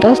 10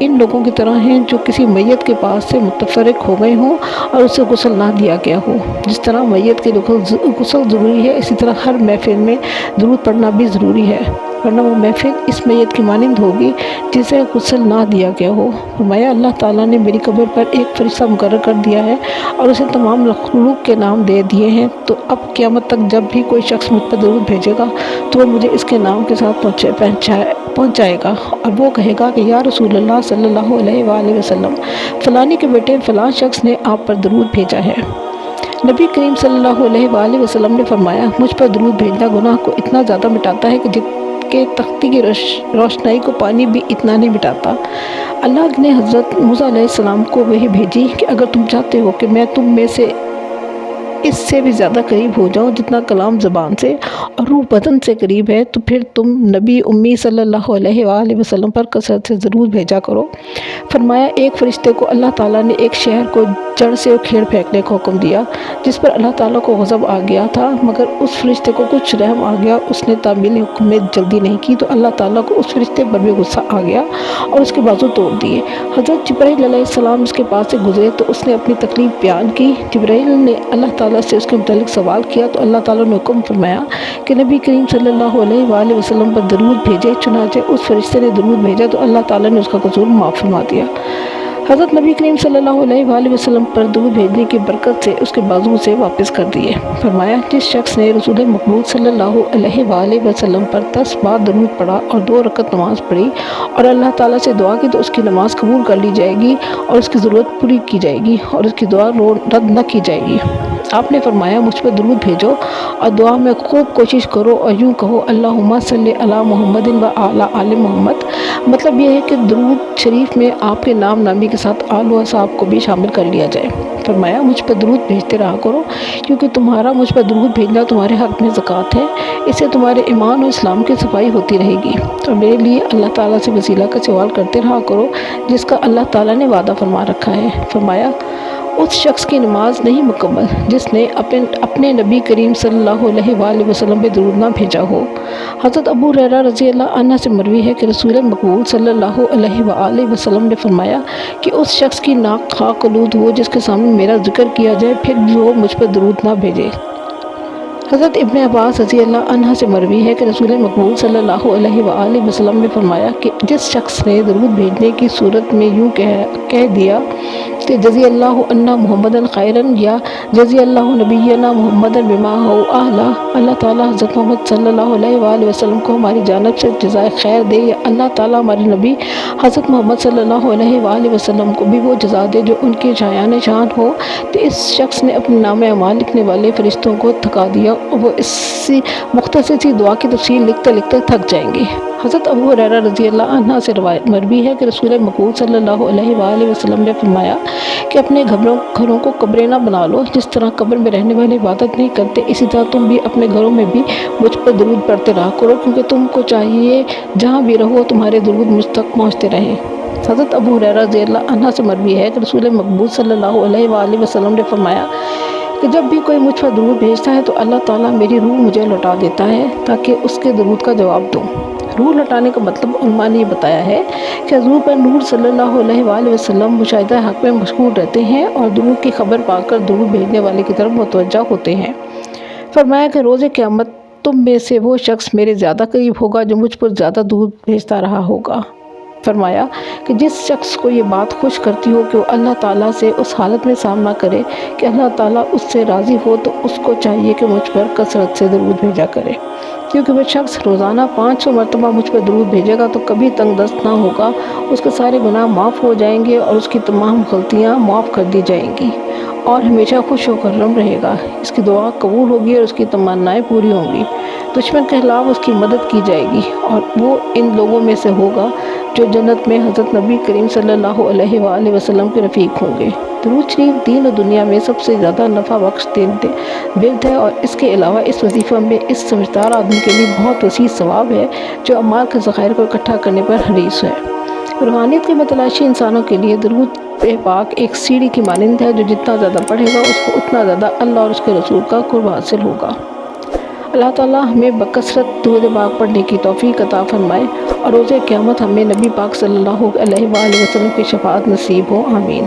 ان لوگوں کی طرح ہیں جو کسی میت کے پاس سے متفرق ہو گئے ہوں اور اسے غسل نہ دیا گیا ہو۔ جس طرح میت کے غسل ضروری ہے، اسی طرح ہر محفل میں درود پڑھنا بھی ضروری ہے، ورنہ وہ محفل اس میت کی مانند ہوگی جسے غسل نہ دیا گیا ہو۔ فرمایا اللہ تعالیٰ نے میری قبر پر ایک فرشتہ مقرر کر دیا ہے اور اسے تمام مخلوق کے نام دے دیے ہیں، تو اب قیامت تک جب بھی کوئی شخص مجھ پر درود بھیجے گا تو وہ مجھے اس کے نام کے ساتھ پہنچائے گا، اور وہ کہے گا کہ یا رسول اللہ صلی اللہ علیہ وآلہ وسلم، فلانی کے بیٹے فلاں شخص نے آپ پر درود بھیجا ہے۔ نبی کریم صلی اللہ علیہ وآلہ وسلم نے فرمایا، مجھ پر درود بھیجنا گناہ کو اتنا زیادہ مٹاتا ہے کہ تختی کی روشنائی کو پانی بھی اتنا نہیں مٹاتا۔ اللہ نے حضرت موسیٰ علیہ السلام کو وحی بھیجی کہ اگر تم چاہتے ہو کہ میں تم میں سے اس سے بھی زیادہ قریب ہو جاؤں جتنا کلام زبان سے اور روح بدن سے قریب ہے، تو پھر تم نبی امی صلی اللہ علیہ وآلہ وسلم پر کثرت سے ضرور بھیجا کرو۔ فرمایا، ایک فرشتے کو اللہ تعالیٰ نے ایک شہر کو جڑ سے کھیڑ پھینکنے کا حکم دیا، جس پر اللہ تعالیٰ کو غضب آ گیا تھا، مگر اس فرشتے کو کچھ رحم آ گیا، اس نے تعمیل حکم میں جلدی نہیں کی تو اللہ تعالیٰ کو اس فرشتے پر بھی غصہ آ گیا اور اس کے بازو توڑ دیے۔ حضرت جبرائیل علیہ السلام اس کے پاس سے گزرے تو اس نے اپنی تکلیف بیان کی۔ جبرائیل نے اللہ تعالیٰ سے اس کے متعلق سوال کیا تو اللہ تعالیٰ نے حکم فرمایا کہ نبی کریم صلی اللہ علیہ وآلہ وسلم پر درود بھیجے، چنانچہ اس فرشتے نے درود بھیجا تو اللہ تعالیٰ نے اس کا قصور معاف فرما دیا۔ حضرت نبی کریم صلی اللہ علیہ وآلہ وسلم پر درود بھیجنے کی برکت سے اس کے بازو سے واپس کر دیے۔ فرمایا، جس شخص نے رسول مقبول صلی اللہ علیہ وآلہ وسلم پر 10 بار درود پڑھا اور 2 رکعت نماز پڑھی اور اللہ تعالیٰ سے دعا کی تو اس کی نماز قبول کر لی جائے گی اور اس کی ضرورت پوری کی جائے گی اور اس کی دعا رد نہ کی جائے گی۔ آپ نے فرمایا، مجھ پر درود بھیجو اور دعا میں خوب کوشش کرو اور یوں کہو، اللہم صلی علی محمد و علی آل محمد۔ مطلب یہ ہے کہ درود شریف میں آپ کے نام نامی کے ساتھ آل و اصحاب کو بھی شامل کر لیا جائے۔ فرمایا، مجھ پر درود بھیجتے رہا کرو، کیونکہ تمہارا مجھ پر درود بھیجنا تمہارے حق میں زکوٰۃ ہے، اس سے تمہارے ایمان و اسلام کی صفائی ہوتی رہے گی، اور میرے لیے اللہ تعالیٰ سے وسیلہ کا سوال کرتے رہا کرو جس کا اللہ تعالیٰ نے وعدہ فرما رکھا ہے۔ فرمایا، اس شخص کی نماز نہیں مکمل جس نے اپنے نبی کریم صلی اللہ علیہ وآلہ وسلم پہ درود نہ بھیجا ہو۔ حضرت ابو ہریرہ رضی اللہ عنہ سے مروی ہے کہ رسول مقبول صلی اللہ علیہ وآلہ وسلم نے فرمایا کہ اس شخص کی ناک خاک آلود ہو جس کے سامنے میرا ذکر کیا جائے پھر بھی وہ مجھ پر درود نہ بھیجے۔ حضرت ابن عباس رضی اللہ عنہ سے مروی ہے کہ رسول مقبول صلی اللہ علیہ وآلہ وسلم نے فرمایا کہ جس شخص نے درود بھیجنے کی صورت میں یوں کہہ دیا کہ جزی اللہ عنا محمد خیرن یا جزی اللہ نبینا محمد بما ہو اہلا، اللہ تعالیٰ حضرت محمد صلی اللہ علیہ وآلہ وسلم کو ہماری جانب سے جزائے خیر دے، یا اللہ تعالیٰ ہمارے نبی حضرت محمد صلی اللہ علیہ وآلہ وسلم کو بھی وہ جزا دے جو ان کے شایان شان ہو، تو اس شخص نے اپنے نام اعمال لکھنے والے فرشتوں کو تھکا دیا اور وہ اس مختصر سی دعا کی تفصیل لکھتے لکھتے تھک جائیں گے۔ حضرت ابو ہریرہ رضی اللہ عنہ سے روایت مروی ہے کہ رسول مقبول صلی اللہ علیہ وآلہ وسلم نے فرمایا کہ اپنے گھروں کو قبریں نہ بنا لو، جس طرح قبر میں رہنے والے عبادت نہیں کرتے اسی طرح تم بھی اپنے گھروں میں بھی مجھ پر درود پڑھتے رہا کرو، کیونکہ تم کو چاہیے جہاں بھی رہو تمہارے درود مجھ تک پہنچتے رہیں۔ حضرت ابو ہریرہ رضی اللہ عنہ سے مروی ہے کہ رسول مقبول صلی اللہ علیہ وآلہ وسلم نے فرمایا کہ جب بھی کوئی مجھ پر درود بھیجتا ہے تو اللہ تعالیٰ میری روح مجھے لوٹا دیتا ہے تاکہ اس کے درود کا جواب دوں۔ روح لوٹانے کا مطلب علماء نے یہ بتایا ہے کہ حضور پر نور صلی اللہ علیہ وآلہ وسلم مشاہدہ حق میں مشغول رہتے ہیں اور درود کی خبر پا کر درود بھیجنے والے کی طرف متوجہ ہوتے ہیں۔ فرمایا کہ روز قیامت تم میں سے وہ شخص میرے زیادہ قریب ہوگا جو مجھ پر زیادہ درود بھیجتا رہا ہوگا۔ فرمایا کہ جس شخص کو یہ بات خوش کرتی ہو کہ وہ اللہ تعالیٰ سے اس حالت میں سامنا کرے کہ اللہ تعالیٰ اس سے راضی ہو، تو اس کو چاہیے کہ مجھ پر کثرت سے درود بھیجا کرے، کیونکہ وہ شخص روزانہ 500 مرتبہ مجھ پر درود بھیجے گا تو کبھی تنگ دست نہ ہوگا، اس کے سارے گناہ معاف ہو جائیں گے اور اس کی تمام غلطیاں معاف کر دی جائیں گی اور ہمیشہ خوش و خرم رہے گا، اس کی دعا قبول ہوگی اور اس کی تمنائیں پوری ہوں گی، دشمن کے خلاف اس کی مدد کی جائے گی اور وہ ان لوگوں میں سے ہوگا جو جنت میں حضرت نبی کریم صلی اللہ علیہ وآلہ وسلم کے رفیق ہوں گے۔ درود شریف دین و دنیا میں سب سے زیادہ نفع بخش ورد ہے اور اس کے علاوہ اس وظیفہ میں اس سمجھدار آدمی کے لیے بہت وسیع ثواب ہے جو اعمال کے ذخائر کو اکٹھا کرنے پر حریص ہے۔ روحانیت کے متلاشی انسانوں کے لیے درود پاک ایک سیڑھی کی مانند ہے جو جتنا زیادہ پڑھے گا اس کو اتنا زیادہ اللہ اور اس کے رسول کا قرب حاصل ہوگا۔ اللہ تعالیٰ ہمیں بکثرت درود پاک پڑھنے کی توفیق عطا فرمائے اور روز قیامت ہمیں نبی پاک صلی اللہ علیہ وآلہ وسلم کی شفاعت نصیب ہو، آمین۔